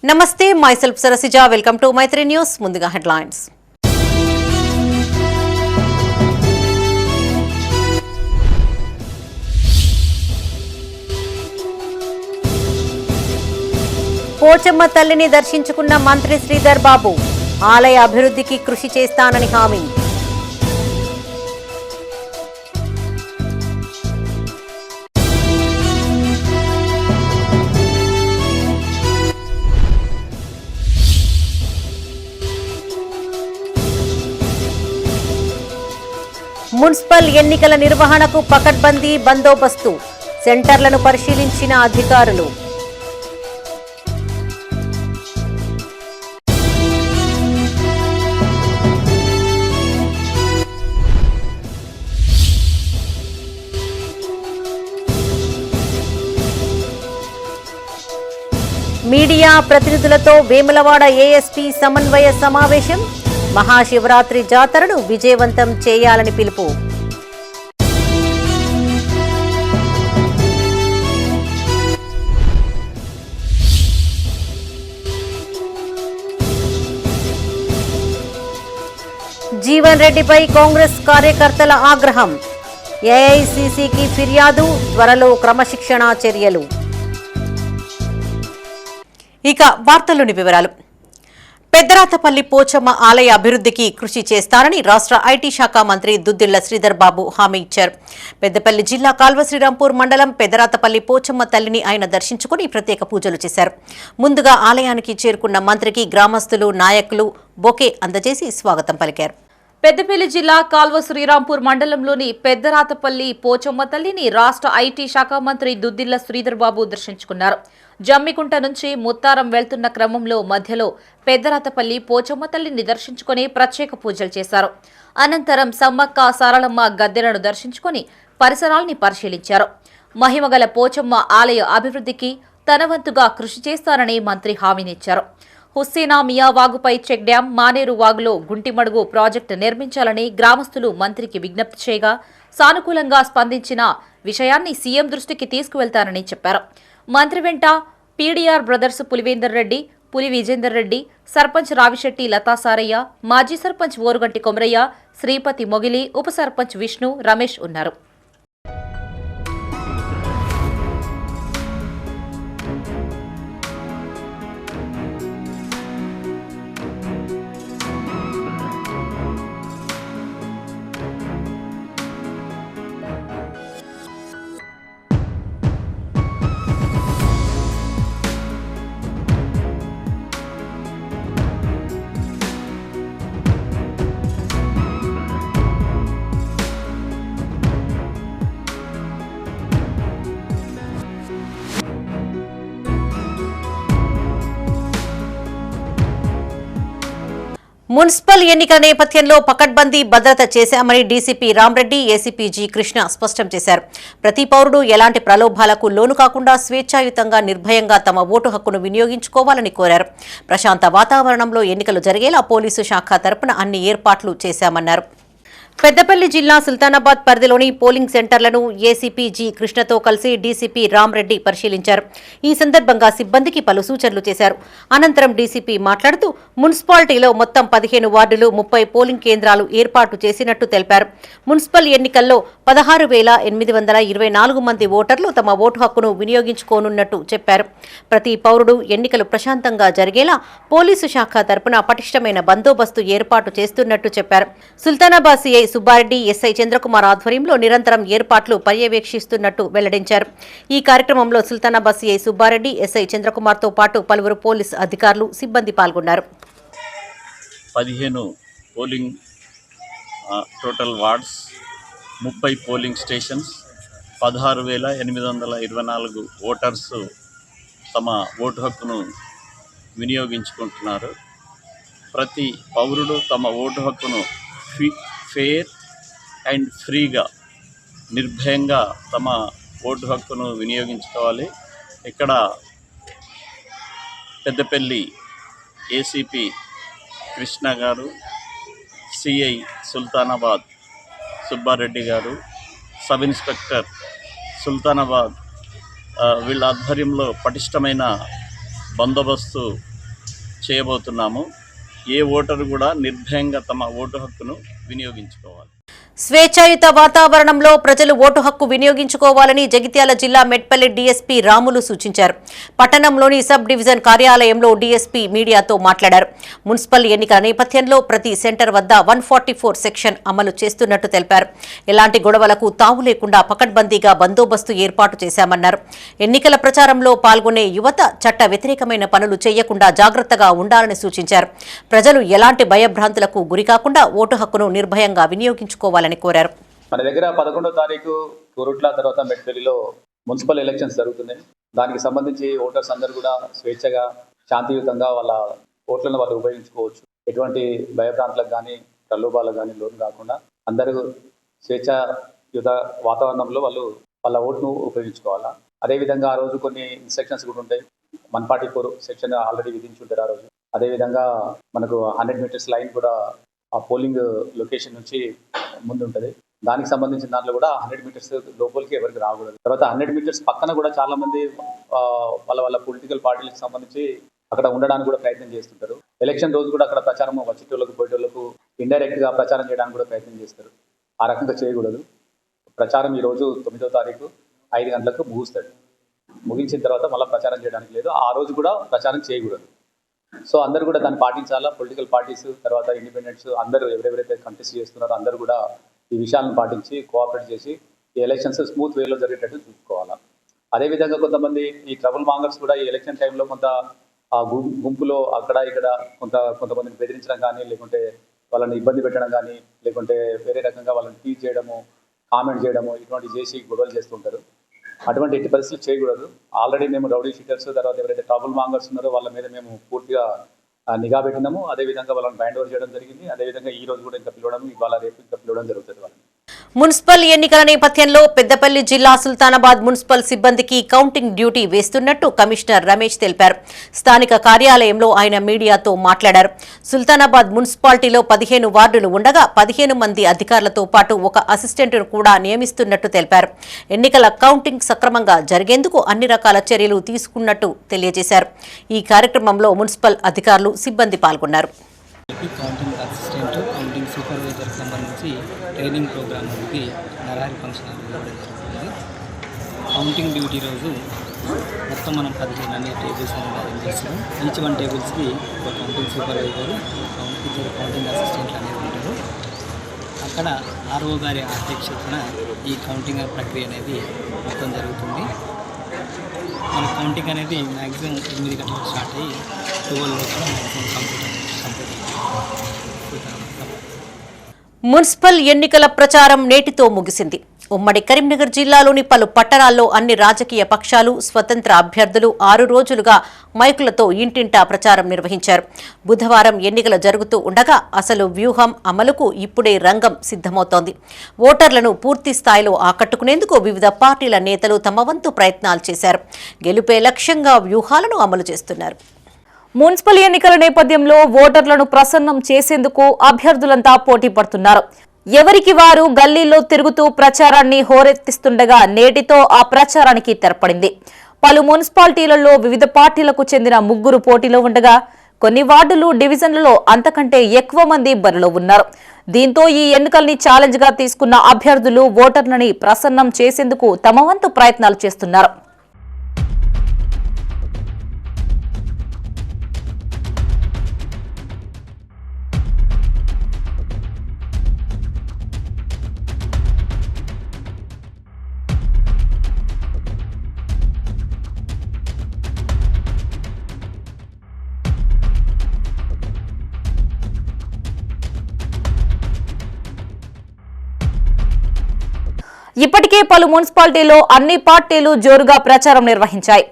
నమస్తే myself Sarasija welcome to Maithri news ముందుగా headlines Pochamma తల్లిని దర్శించుకున్న మంత్రి శ్రీధర్ బాబు ఆలయ అభివృద్ధికి కృషి చేస్తానని హామీ మున్సిపల్ ఎన్నికల నిర్వహణకు పకడ్బందీ బందోబస్తు సెంటర్లను పరిశీలించిన అధికారులు మీడియా ప్రతినిధులతో వేములవాడ ఏఎస్పీ సమన్వయ సమావేశం మహాశివరాత్రి జాతరను విజయవంతం చేయాలని పిలుపు జీవన్ రెడ్డిపై కాంగ్రెస్ కార్యకర్తల ఆగ్రహం ఏఐసీసీకి ఫిర్యాదు త్వరలో క్రమశిక్షణా చర్యలు ఇక వార్తల్లోని వివరాలు పెద్దరాతపల్లి పోచమ్మ ఆలయ అభివృద్ధికి కృషి చేస్తారని రాష్ట్ర ఐటీ శాఖ మంత్రి దుద్దిళ్ల శ్రీధర్ బాబు హామీ ఇచ్చారు. పెద్దపల్లి జిల్లా కాల్వ శ్రీరాంపూర్ మండలం పెద్దరాతపల్లి పోచమ్మ తల్లిని ఆయన దర్శించుకుని ప్రత్యేక పూజలు చేశారు. ముందుగా ఆలయానికి చేరుకున్న మంత్రికి గ్రామస్తులు నాయకులు బొకే అందజేసి స్వాగతం పలికారు. పెద్దపల్లి జిల్లా కాల్వ శ్రీరాంపూర్ మండలంలోని పెద్దరాతపల్లి పోచమ్మ తల్లిని రాష్ట్ర ఐటీ శాఖ మంత్రి దుద్దిళ్ల శ్రీధర్ బాబు దర్శించుకున్నారు. జమ్మికుంట నుంచి ముత్తారం వెళ్తున్న క్రమంలో మధ్యలో పెద్దరాతపల్లి పోచమ్మ తల్లిని దర్శించుకుని ప్రత్యేక పూజలు చేశారు. అనంతరం సమ్మక్క సారలమ్మ గద్దెలను దర్శించుకుని పరిసరాల్ని పరిశీలించారు. మహిమగల పోచమ్మ ఆలయ అభివృద్ధికి తన వంతుగా కృషి చేస్తారని మంత్రి హామీనిచ్చారు. హుస్సేనా మియా వాగుపై చెక్ డ్యాం, మానేరు వాగులో గుంటిమడుగు ప్రాజెక్టు నిర్మించాలని గ్రామస్తులు మంత్రికి విజ్ఞప్తి చేయగా సానుకూలంగా స్పందించిన విషయాన్ని సీఎం దృష్టికి తీసుకువెళ్తారని చెప్పారు. మంత్రి వెంట పీడీఆర్ బ్రదర్స్ పులివేందర్ రెడ్డి, పులి విజేందర్ రెడ్డి, సర్పంచ్ రావిశెట్టి లతాసారయ్య, మాజీ సర్పంచ్ ఓరుగంటి కొమరయ్య, శ్రీపతి మొగిలి, ఉప సర్పంచ్ విష్ణు, రమేష్ ఉన్నారు. మున్సిపల్ ఎన్నికల నేపథ్యంలో పకడ్బందీ భద్రత చేశామని DCP Ram Reddy, ACP G Krishna స్పష్టం చేశారు. ప్రతి పౌరుడు ఎలాంటి ప్రలోభాలకు లోను కాకుండా స్వేచ్ఛాయుతంగా నిర్భయంగా తమ ఓటు హక్కును వినియోగించుకోవాలని కోరారు. ప్రశాంత వాతావరణంలో ఎన్నికలు జరిగేలా పోలీసు శాఖ తరపున అన్ని ఏర్పాట్లు చేశామన్నారు. పెద్దపల్లి జిల్లా సుల్తానాబాద్ పరిధిలోని పోలింగ్ సెంటర్లను ఏసీపీ జి కృష్ణతో కలిసి డీసీపీ రామ్రెడ్డి పరిశీలించారు. ఈ సందర్భంగా సిబ్బందికి పలు సూచనలు చేశారు. అనంతరం డీసీపీ మాట్లాడుతూ మున్సిపాలిటీలో మొత్తం 15 వార్డులు, 30 పోలింగ్ కేంద్రాలు ఏర్పాటు చేసినట్టు తెలిపారు. మున్సిపల్ ఎన్నికల్లో 16,824 మంది ఓటర్లు తమ ఓటు హక్కును వినియోగించుకోనున్నట్టు చెప్పారు. ప్రతి పౌరుడు ఎన్నికలు ప్రశాంతంగా జరిగేలా పోలీసు శాఖ తరపున పటిష్టమైన బందోబస్తు ఏర్పాటు చేస్తున్నట్టు చెప్పారు. సుల్తానాబాద్ సీఐ సుబ్బారెడ్డి, ఎస్ఐ చంద్రకుమార్ ఆధ్వర్యంలో నిరంతరం ఏర్పాట్లు పర్యవేక్షిస్తున్నట్టు వెల్లడించారు. ఈ కార్యక్రమంలో సుల్తానాబాద్ సీఐ సుబ్బారెడ్డి, ఎస్ఐ చంద్రకుమార్తో పాటు పలువురు పోలీసు అధికారులు, సిబ్బంది పాల్గొన్నారు. 15 polling total wards, 30 polling stations, 16,824 voters తమ ఓటు హక్కును వినియోగించుకుంటున్నారు. ప్రతి పౌరుడు తమ ఓటు హక్కును ఫేర్ అండ్ ఫ్రీగా, నిర్భయంగా తమ ఓటు హక్కును వినియోగించుకోవాలి. ఇక్కడ పెద్దపల్లి ఏసీపీ కృష్ణ గారు, సిఐ సుల్తానాబాద్ సుబ్బారెడ్డి గారు, సబ్ ఇన్స్పెక్టర్ సుల్తానాబాద్ వీళ్ళ ఆధ్వర్యంలో పటిష్టమైన బందోబస్తు చేయబోతున్నాము. ఏ ఓటరు కూడా నిర్భయంగా తమ ఓటు హక్కును వినియోగించుకోవాలి. స్వేచ్ఛాయుత వాతావరణంలో ప్రజలు ఓటు హక్కు వినియోగించుకోవాలని జగిత్యాల జిల్లా మెట్పల్లి డీఎస్పీ రాములు సూచించారు. పట్టణంలోని సబ్ డివిజన్ కార్యాలయంలో డీఎస్పీ మీడియాతో మాట్లాడారు. మున్సిపల్ ఎన్నికల నేపథ్యంలో ప్రతి సెంటర్ వద్ద 144 సెక్షన్ అమలు చేస్తున్నట్టు తెలిపారు. ఎలాంటి గొడవలకు తావు లేకుండా పకడ్బందీగా బందోబస్తు ఏర్పాటు చేశామన్నారు. ఎన్నికల ప్రచారంలో పాల్గొనే యువత చట్ట వ్యతిరేకమైన పనులు చేయకుండా జాగ్రత్తగా ఉండాలని సూచించారు. ప్రజలు ఎలాంటి భయభ్రాంతులకు గురికాకుండా ఓటు హక్కును నిర్భయంగా వినియోగించుకోవాలని కోరారు. మన దగ్గర 11వ తారీఖు కోరుట్ల తర్వాత మెట్పల్లిలో మున్సిపల్ ఎలక్షన్స్ జరుగుతున్నాయి. దానికి సంబంధించి ఓటర్స్ అందరూ కూడా స్వేచ్ఛగా శాంతియుతంగా వాళ్ళ ఓట్లను వాళ్ళు ఉపయోగించుకోవచ్చు. ఎటువంటి భయభ్రాంతులకు కానీ ప్రలోభాలకు కానీ లోను కాకుండా అందరూ స్వేచ్ఛాయుత వాతావరణంలో వాళ్ళు వాళ్ళ ఓటును ఉపయోగించుకోవాలా. అదేవిధంగా ఆ రోజు కొన్ని ఇన్స్ట్రక్షన్స్ కూడా ఉంటాయి. 144 సెక్షన్ ఆల్రెడీ విధించుంటారు ఆ రోజు. అదేవిధంగా మనకు 100 మీటర్స్ లైన్ కూడా ఆ పోలింగ్ లొకేషన్ నుంచి ముందు ఉంటుంది. దానికి సంబంధించిన దాంట్లో కూడా 100 మీటర్స్ లోపలికి ఎవరికి రాకూడదు. తర్వాత 100 మీటర్స్ పక్కన కూడా చాలా మంది వాళ్ళ పొలిటికల్ పార్టీలకు సంబంధించి అక్కడ ఉండడానికి కూడా ప్రయత్నం చేస్తుంటారు. ఎలక్షన్ రోజు కూడా అక్కడ ప్రచారం వచ్చేటోళ్ళకు పోయేటోళ్ళకు ఇండైరెక్ట్ గా ప్రచారం చేయడానికి కూడా ప్రయత్నం చేస్తారు. ఆ రకంగా చేయకూడదు. ప్రచారం ఈ రోజు 9వ తారీఖు 5 గంటలకు ముగుస్తుంది. ముగించిన తర్వాత మళ్ళీ ప్రచారం చేయడానికి లేదు. ఆ రోజు కూడా ప్రచారం చేయకూడదు. సో అందరూ కూడా దాన్ని పాటించాలా. పొలిటికల్ పార్టీస్ తర్వాత ఇండిపెండెంట్స్ అందరూ ఎవరెవరైతే కంటెస్ట్ చేస్తున్నారో అందరూ కూడా ఈ విషయాలను పాటించి కోఆపరేట్ చేసి ఈ ఎలక్షన్స్ స్మూత్ వేలో జరిగేటట్టు చూసుకోవాలా. అదేవిధంగా కొంతమంది ఈ ట్రబుల్ మాంగర్స్ కూడా ఈ ఎలక్షన్ టైంలో కొంత ఆ గుంపులో అక్కడ ఇక్కడ కొంతమందిని బెదిరించడం కానీ, లేకుంటే వాళ్ళని ఇబ్బంది పెట్టడం కానీ, లేకుంటే వేరే రకంగా వాళ్ళని టీచ్ చేయడము, కామెంట్ చేయడము, ఇటువంటి చేసి గొడవలు చేస్తుంటారు. అటువంటి ఎట్టి పరిస్థితులు చేయకూడదు. ఆల్రెడీ మేము రౌడీ షీటర్స్ తర్వాత ఎవరైతే ట్రబుల్ మాంగర్స్ ఉన్నారో వాళ్ళ మీద మేము పూర్తిగా నిఘా పెట్టినాము. అదేవిధంగా వాళ్ళని బైండ్ ఓవర్ చేయడం జరిగింది. అదేవిధంగా ఈ రోజు కూడా ఇంకా పిలవడం, ఇవాళ రేపు ఇంకా పిలవడం జరుగుతుంది వాళ్ళని. మున్సిపల్ ఎన్నికల నేపథ్యంలో పెద్దపల్లి జిల్లా సుల్తానాబాద్ మున్సిపల్ సిబ్బందికి కౌంటింగ్ డ్యూటీ వేస్తున్నట్టు కమిషనర్ రమేష్ తెలిపారు. స్థానిక కార్యాలయంలో ఆయన మీడియాతో మాట్లాడారు. సుల్తానాబాద్ మున్సిపాలిటీలో 15 వార్డులు ఉండగా 15 మంది అధికారులతో పాటు ఒక అసిస్టెంట్ను కూడా నియమిస్తున్నట్టు తెలిపారు. ఎన్నికల కౌంటింగ్ సక్రమంగా జరిగేందుకు అన్ని రకాల చర్యలు తీసుకున్నట్టు తెలియజేశారు. ఈ కార్యక్రమంలో మున్సిపల్ అధికారులు, సిబ్బంది పాల్గొన్నారు. కౌంటింగ్ అసిస్టెంట్, కౌంటింగ్ సూపర్వైజర్కి సంబంధించి ట్రైనింగ్ ప్రోగ్రామ్ అనేది నరహరి ఫంక్షన్ హాల్ జరుగుతుంది. కౌంటింగ్ డ్యూటీ రోజు మొత్తం మనం 15 అన్ని టేబుల్స్ అరేంజ్ చేస్తాము. ఈచ్ 1 టేబుల్స్కి ఒక కౌంటింగ్ సూపర్వైజర్, 2 కౌంటింగ్ అసిస్టెంట్లు అనేది ఉంటారు. అక్కడ ఆర్ఓ గారి అధ్యక్షతన ఈ కౌంటింగ్ ప్రక్రియ అనేది మొత్తం జరుగుతుంది. మన కౌంటింగ్ అనేది మ్యాక్సిమం 8 గంటలకు స్టార్ట్ అయ్యి 12 లోపల మ్యాక్సిమం కంప్లీట్ అవుతుంది. మున్సిపల్ ఎన్నికల ప్రచారం నేటితో ముగిసింది. ఉమ్మడి కరీంనగర్ జిల్లాలోని పలు పట్టణాల్లో అన్ని రాజకీయ పక్షాలు, స్వతంత్ర అభ్యర్థులు 6 రోజులుగా మైకులతో ఇంటింటా ప్రచారం నిర్వహించారు. బుధవారం ఎన్నికలు జరుగుతూ ఉండగా అసలు వ్యూహం అమలుకు ఇప్పుడే రంగం సిద్ధమవుతోంది. ఓటర్లను పూర్తి స్థాయిలో ఆకట్టుకునేందుకు వివిధ పార్టీల నేతలు తమ వంతు ప్రయత్నాలు చేశారు. గెలుపే లక్ష్యంగా వ్యూహాలను అమలు చేస్తున్నారు. మున్సిపల్ ఎన్నికల నేపథ్యంలో ఓటర్లను ప్రసన్నం చేసేందుకు అభ్యర్థులంతా పోటీ పడుతున్నారు. ఎవరికి వారు గల్లీల్లో తిరుగుతూ ప్రచారాన్ని హోరెత్తిస్తుండగా నేటితో ఆ ప్రచారానికి తెరపడింది. పలు మున్సిపాలిటీలలో వివిధ పార్టీలకు చెందిన 3 పోటీలో ఉండగా కొన్ని వార్డులు, డివిజన్లలో అంతకంటే ఎక్కువ మంది బరిలో ఉన్నారు. దీంతో ఈ ఎన్నికల్ని ఛాలెంజ్ గా తీసుకున్న అభ్యర్థులు ఓటర్లని ప్రసన్నం చేసేందుకు తమ వంతు ప్రయత్నాలు చేస్తున్నారు. ఇప్పటికే పలు మున్సిపాలిటీలో అన్ని పార్టీలు జోరుగా ప్రచారం నిర్వహించాయి.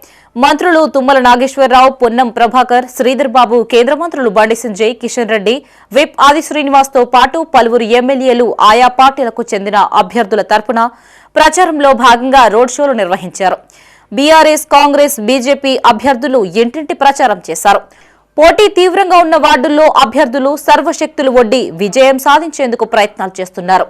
మంత్రులు తుమ్మల నాగేశ్వరరావు, పొన్నం ప్రభాకర్, శ్రీధర్ బాబు, కేంద్ర మంత్రులు బండి సంజయ్, కిషన్ రెడ్డి, విప్ ఆది శ్రీనివాస్ తో పాటు పలువురు ఎమ్మెల్యేలు ఆయా పార్టీలకు చెందిన అభ్యర్థుల తరపున ప్రచారంలో భాగంగా రోడ్ షోలు నిర్వహించారు. బీఆర్ఎస్, కాంగ్రెస్, బీజేపీ అభ్యర్థులు ఇంటింటి ప్రచారం చేశారు. పోటీ తీవ్రంగా ఉన్న వార్డుల్లో అభ్యర్థులు సర్వశక్తులు ఒడ్డి విజయం సాధించేందుకు ప్రయత్నాలు చేస్తున్నారు.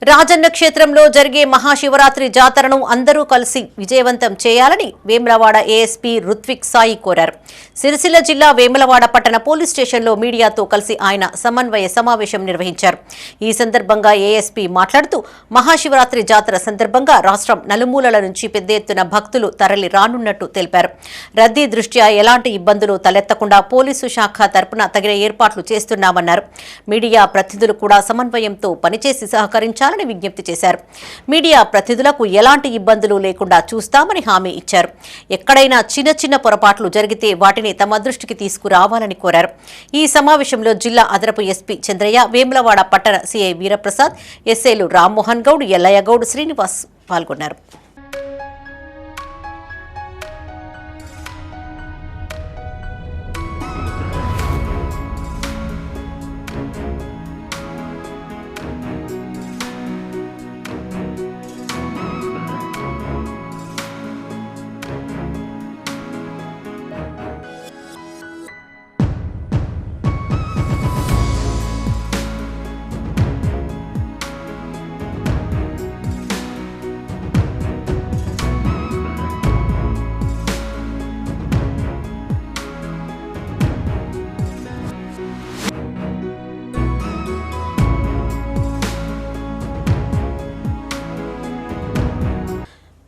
రాజన్న క్షేత్రంలో జరిగే మహాశివరాత్రి జాతరను అందరూ కలిసి విజయవంతం చేయాలని వేములవాడ ఏఎస్పీ రుత్విక్ సాయి కోరారు. సిరిసిల్ల జిల్లా వేములవాడ పట్టణ పోలీస్ స్టేషన్లో మీడియాతో కలిసి ఆయన సమన్వయ సమావేశం నిర్వహించారు. ఈ సందర్భంగా ఏఎస్పీ మాట్లాడుతూ మహాశివరాత్రి జాతర సందర్భంగా రాష్ట్రం నలుమూలల నుంచి పెద్ద ఎత్తున భక్తులు తరలి రానున్నట్టు తెలిపారు. రద్దీ దృష్ట్యా ఎలాంటి ఇబ్బందులు తలెత్తకుండా పోలీసు శాఖ తరపున తగిన ఏర్పాట్లు చేస్తున్నామన్నారు. మీడియా ప్రతినిధులు కూడా సమన్వయంతో పనిచేసి సహకరించారు విజ్ఞప్తి చేశారు. మీడియా ప్రతినిధులకు ఎలాంటి ఇబ్బందులు లేకుండా చూస్తామని హామీ ఇచ్చారు. ఎక్కడైనా చిన్న చిన్న పొరపాట్లు జరిగితే వాటిని తమ దృష్టికి తీసుకురావాలని కోరారు. ఈ సమావేశంలో జిల్లా అదనపు ఎస్పీ చంద్రయ్య, వేములవాడ పట్టణ సిఐ వీరప్రసాద్, ఎస్ఐలు రామ్మోహన్ గౌడ్, ఎల్లయ్య గౌడ్, శ్రీనివాస్ పాల్గొన్నారు.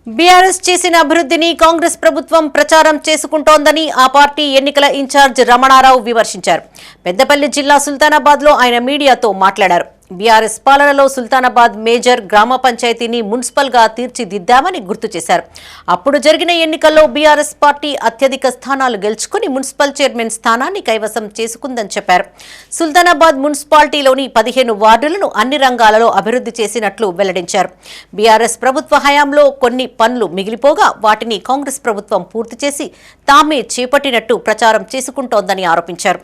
బీఆర్ఎస్ చేసిన అభివృద్ధిని కాంగ్రెస్ ప్రభుత్వం ప్రచారం చేసుకుంటోందని ఆ పార్టీ ఎన్నికల ఇన్ఛార్జ్ రమణారావు విమర్శించారు. పెద్దపల్లి జిల్లా సుల్తానాబాద్ లో ఆయన మీడియాతో మాట్లాడారు. బీఆర్ఎస్ పాలనలో సుల్తానాబాద్ మేజర్ గ్రామ పంచాయతీని మున్సిపల్ గా తీర్చిదిద్దామని గుర్తు చేశారు. అప్పుడు జరిగిన ఎన్నికల్లో బీఆర్ఎస్ పార్టీ అత్యధిక స్థానాలు గెలుచుకుని మున్సిపల్ చైర్మన్ స్థానాన్ని కైవసం చేసుకుందని చెప్పారు. సుల్తానాబాద్ మున్సిపాలిటీలోని 15 వార్డులను అన్ని రంగాలలో అభివృద్ధి చేసినట్లు వెల్లడించారు. బీఆర్ఎస్ ప్రభుత్వ హయాంలో కొన్ని పనులు మిగిలిపోగా వాటిని కాంగ్రెస్ ప్రభుత్వం పూర్తి చేసి తామే చేపట్టినట్టు ప్రచారం చేసుకుంటోందని ఆరోపించారు.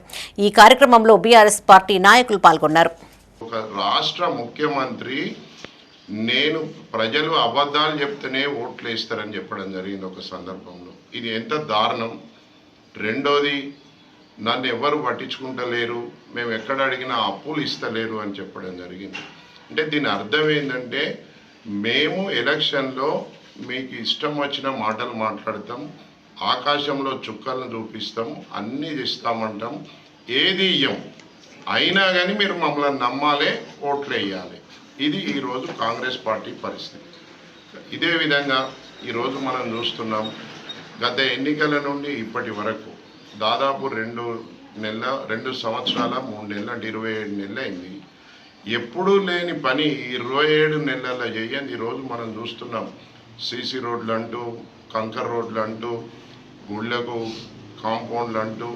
ఈ కార్యక్రమంలో బీఆర్ఎస్ పార్టీ నాయకులు పాల్గొన్నారు. ఒక రాష్ట్ర ముఖ్యమంత్రి నేను ప్రజలు అబద్ధాలు చెప్తేనే ఓట్లు వేస్తారని చెప్పడం జరిగింది ఒక సందర్భంలో. ఇది ఎంత దారుణం. రెండోది, నన్ను ఎవరు పట్టించుకుంటలేరు, మేము ఎక్కడ అడిగినా అప్పులు ఇస్తలేరు అని చెప్పడం జరిగింది. అంటే దీని అర్థం ఏంటంటే మేము ఎలక్షన్లో మీకు ఇష్టం వచ్చిన మాటలు మాట్లాడతాం, ఆకాశంలో చుక్కలను చూపిస్తాం, అన్నీ ఇస్తామంటాం, ఏది ఇయ్యం, అయినా కానీ మీరు మమ్మల్ని నమ్మాలే, ఓట్లు వేయాలి. ఇది ఈరోజు కాంగ్రెస్ పార్టీ పరిస్థితి. ఇదే విధంగా ఈరోజు మనం చూస్తున్నాం. గత ఎన్నికల నుండి ఇప్పటి వరకు దాదాపు 2 సంవత్సరాల 3 నెలలు అంటే 27 నెలలు అయింది. ఎప్పుడూ లేని పని 27 నెలల్లో చేయండి. ఈరోజు మనం చూస్తున్నాం. సీసీ రోడ్లు అంటూ, కంకర్ రోడ్లు అంటూ, గుళ్ళకు కాంపౌండ్లు అంటూ.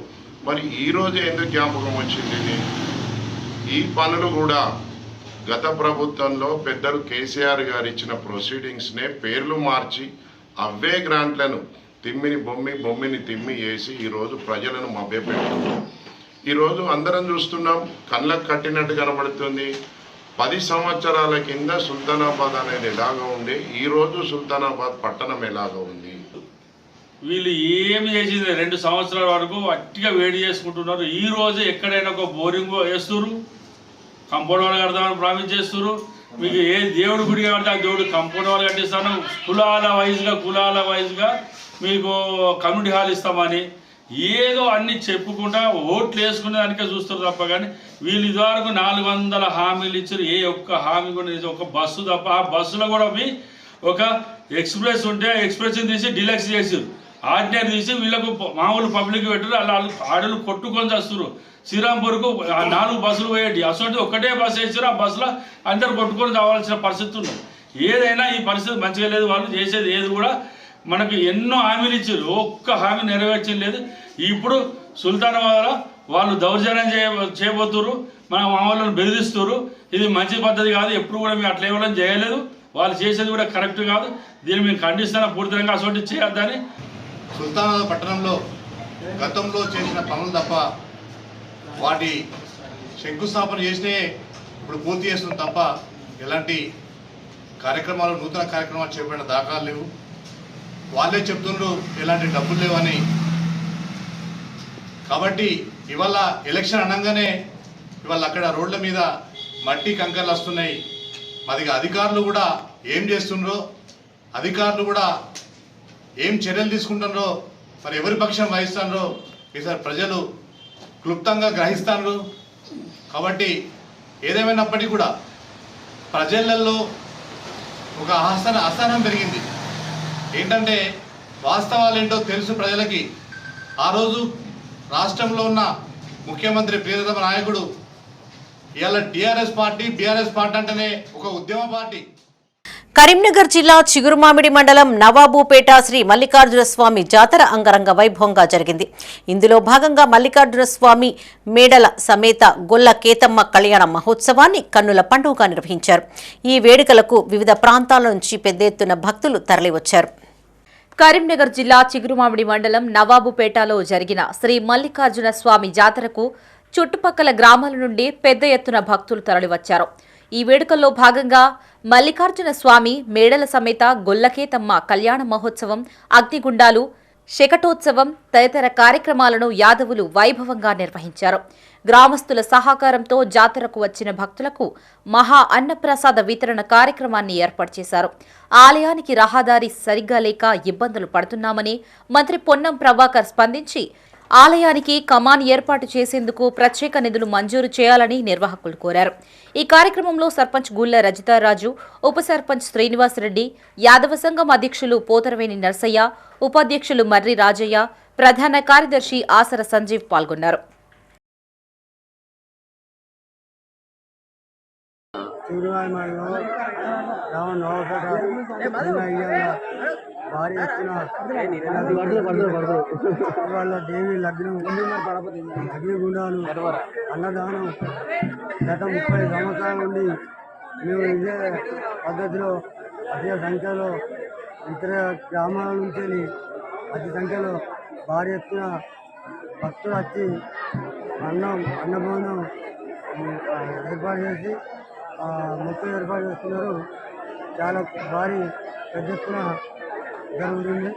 మరి ఈరోజు ఎందుకు జ్ఞాపకం వచ్చింది? ఈ పనులు కూడా గత ప్రభుత్వంలో పెద్దలు కేసీఆర్ గారు ఇచ్చిన ప్రొసీడింగ్స్నే పేర్లు మార్చి అవే గ్రాంట్లను బొమ్మిని తిమ్మి వేసి ఈరోజు ప్రజలను మభ్యపెడుతున్నారు. ఈరోజు అందరం చూస్తున్నాం, కళ్ళకు కట్టినట్టు కనబడుతుంది. 10 సంవత్సరాల కింద సుల్తానాబాద్ అనేది ఎలాగా ఉండే, ఈరోజు సుల్తానాబాద్ పట్టణం ఎలాగా ఉంది. వీళ్ళు ఏమి చేసింది 2 సంవత్సరాల వరకు అట్టిగా వేడి చేసుకుంటున్నారు. ఈ రోజు ఎక్కడైనా ఒక బోరింగ్ వేస్తున్నారు, కంపౌండ్ వాళ్ళు కడతామని ప్రామిస్ చేస్తున్నారు. మీకు ఏ దేవుడి గుడి కడితే ఆ దేవుడు కంపౌండ్ వాళ్ళు కట్టిస్తాను, కులాల వైజ్గా మీకు కమ్యూనిటీ హాల్ ఇస్తామని ఏదో అన్ని చెప్పుకుంటా ఓట్లు వేసుకునే దానికే చూస్తారు తప్ప. కానీ వీళ్ళు ఇదివరకు 400 హామీలు ఇచ్చారు. ఏ ఒక్క హామీ కూడా ఒక బస్సు తప్ప. ఆ బస్సులో కూడా ఒక ఎక్స్ప్రెస్ ఉంటే ఎక్స్ప్రెస్ని తీసి డిలక్స్ చేసారు, ఆర్డినరీ తీసి వీళ్ళకు మామూలు పబ్లిక్ పెట్టారు. అలా ఆడలు కొట్టుకొని చేస్తారు. శ్రీరాంపూర్కు 4 బస్సులు పోయేటి, అసలు ఒకటే బస్సు వేసారు. ఆ బస్సులో అందరు కొట్టుకొని రావాల్సిన పరిస్థితి ఉంది. ఏదైనా ఈ పరిస్థితి మంచిగా లేదు. వాళ్ళు చేసేది ఏది కూడా మనకు ఎన్నో హామీలు ఇచ్చారు, ఒక్క హామీ నెరవేర్చలేదు. ఇప్పుడు సుల్తానాబాద్లో వాళ్ళు దౌర్జన్యం చేయబోతున్నారు, మన మామూలను బెదిరిస్తున్నారు. ఇది మంచి పద్ధతి కాదు. ఎప్పుడు కూడా మేము అట్లా ఇవ్వడం చేయలేదు. వాళ్ళు చేసేది కూడా కరెక్ట్ కాదు. దీన్ని మేము ఖండిస్తున్నా పూర్తిగా. అసలు చేయొద్దని. సుల్తానాబాద్ పట్టణంలో గతంలో చేసిన పనులు తప్ప వాటి శంకుస్థాపన చేసినే ఇప్పుడు పూర్తి చేస్తుంది తప్ప ఎలాంటి కార్యక్రమాలు, నూతన కార్యక్రమాలు చేపట్టిన దాఖలాలు లేవు. వాళ్ళే చెప్తున్నారు ఎలాంటి డబ్బులు లేవని. కాబట్టి ఇవాళ ఎలక్షన్ అనగానే ఇవాళ అక్కడ రోడ్ల మీద మట్టి కంకర్లు వస్తున్నాయి. మరి అధికారులు కూడా ఏం చేస్తుండ్రో, అధికారులు కూడా ఏం చర్యలు తీసుకుంటున్నారో, మరి ఎవరి పక్షం వహిస్తున్నారో ఈసారి ప్రజలు క్లుప్తంగా గ్రహిస్తున్నారు. కాబట్టి ఏదేమైనప్పటికీ కూడా ప్రజలలో ఒక అసహనం పెరిగింది. ఏంటంటే వాస్తవాలు ఏంటో తెలుసు ప్రజలకి. ఆ రోజు రాష్ట్రంలో ఉన్న ముఖ్యమంత్రి ప్రియతమ నాయకుడు ఇవాళ బీఆర్ఎస్ పార్టీ అంటేనే ఒక ఉద్యమ పార్టీ. కరీంనగర్ జిల్లా చిగురుమామిడి మండలం నవాబుపేట శ్రీ మల్లికార్జున స్వామి జాతర అంగరంగ వైభవంగా జరిగింది. ఇందులో భాగంగా మల్లికార్జున స్వామి మేడల సమేత గొల్ల కేతమ్మ కళ్యాణ మహోత్సవాన్ని కన్నుల పండుగగా నిర్వహించారు. ఈ వేడుకలకు వివిధ ప్రాంతాల నుంచి పెద్ద ఎత్తున భక్తులు తరలివచ్చారు. కరీంనగర్ జిల్లా చిగురుమామిడి మండలం నవాబుపేటలో జరిగిన శ్రీ మల్లికార్జున స్వామి జాతరకు చుట్టుపక్కల గ్రామాల నుండి పెద్ద ఎత్తున భక్తులు తరలివచ్చారు. ఈ వేడుకల్లో భాగంగా మల్లికార్జున స్వామి మేడల సమేత గొల్లకేతమ్మ కళ్యాణ మహోత్సవం, అగ్నిగుండాలు, శకటోత్సవం తదితర కార్యక్రమాలను యాదవులు వైభవంగా నిర్వహించారు. గ్రామస్తుల సహకారంతో జాతరకు వచ్చిన భక్తులకు మహా అన్నప్రసాద వితరణ కార్యక్రమాన్ని ఏర్పాటు చేశారు. ఆలయానికి రహదారి సరిగ్గా లేక ఇబ్బందులు పడుతున్నామని మంత్రి పొన్నం ప్రభాకర్ స్పందించి ఆలయానికి కమాన్ ఏర్పాటు చేసేందుకు ప్రత్యేక నిధులు మంజూరు చేయాలని నిర్వాహకులు కోరారు. ఈ కార్యక్రమంలో సర్పంచ్ గుళ్ల రజితారాజు, ఉప సర్పంచ్ శ్రీనివాసరెడ్డి, యాదవ సంఘం అధ్యక్షులు పోతరవేణి నర్సయ్య, ఉపాధ్యక్షులు మర్రి రాజయ్య, ప్రధాన కార్యదర్శి ఆసర సంజీవ్ పాల్గొన్నారు. భారీ ఎత్తున వాళ్ళ దేవి లగ్నం, అగ్నిగుండాలు, అన్నదానం గత 30 సంవత్సరాల నుండి మేము ఇదే పద్ధతిలో అధిక సంఖ్యలో ఇతర గ్రామాల నుంచి అతి సంఖ్యలో భారీ ఎత్తున భక్తులు వచ్చి అన్నభోజనం ఏర్పాటు చేసి మొత్తం ఏర్పాటు చేస్తున్నారు. చాలా భారీ పెద్ద ఎత్తున జరుగుతుంది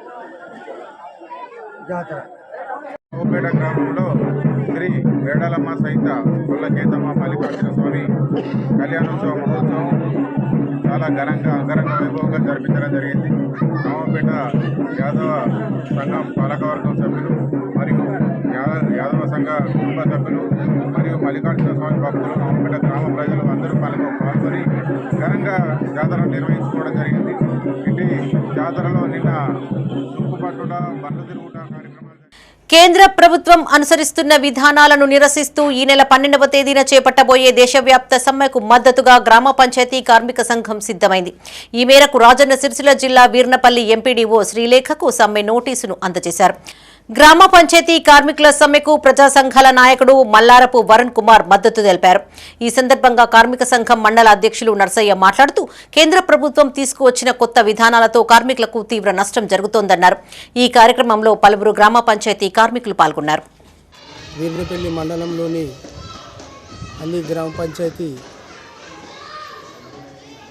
జాతర. నవాబుపేట గ్రామంలో శ్రీ వేడలమ్మ సహిత గొల్లకేతమ్మ మల్లికార్జున స్వామి కళ్యాణోత్సవ మహోత్సవం చాలా అంగరంగ వైభవంగా జరిపించడం జరిగింది. నవాబుపేట యాదవ సంఘం పాలకవర్గం సభ్యులు మరియు యాదవ సంఘ కుటుంబ సభ్యులు మరియు మల్లికార్జున స్వామి భక్తులు, నవాబుపేట గ్రామ ప్రజలు అందరూ పాల్గొని ఘనంగా జాతర నిర్వహించుకోవడం జరిగింది. ఇటు జాతరలో నిన్న చుక్కుపట్టుట, బండ్లు తిరుగుట కార్యక్రమాలు. కేంద్ర ప్రభుత్వం అనుసరిస్తున్న విధానాలను నిరసిస్తూ ఈ నెల 12వ తేదీన చేపట్టబోయే దేశవ్యాప్త సమ్మెకు మద్దతుగా గ్రామ పంచాయతీ కార్మిక సంఘం సిద్ధమైంది. ఈ మేరకు రాజన్న సిరిసిల్ల జిల్లా వీర్నపల్లి ఎంపీడీఓ శ్రీలేఖకు సమ్మె నోటీసును అందజేశారు. గ్రామ పంచాయతీ కార్మికుల సమ్మెకు ప్రజా సంఘాల నాయకుడు మల్లారపు వరుణ్ కుమార్ మద్దతు తెలిపారు. ఈ సందర్భంగా కార్మిక సంఘం మండల అధ్యక్షులు నర్సయ్య మాట్లాడుతూ కేంద్ర ప్రభుత్వం తీసుకువచ్చిన కొత్త విధానాలతో కార్మికులకు తీవ్ర నష్టం జరుగుతోందన్నారు. ఈ కార్యక్రమంలో పలువురు గ్రామ పంచాయతీ కార్మికులు పాల్గొన్నారు. వీర్నపల్లి మండలంలోని అన్ని గ్రామ పంచాయతీ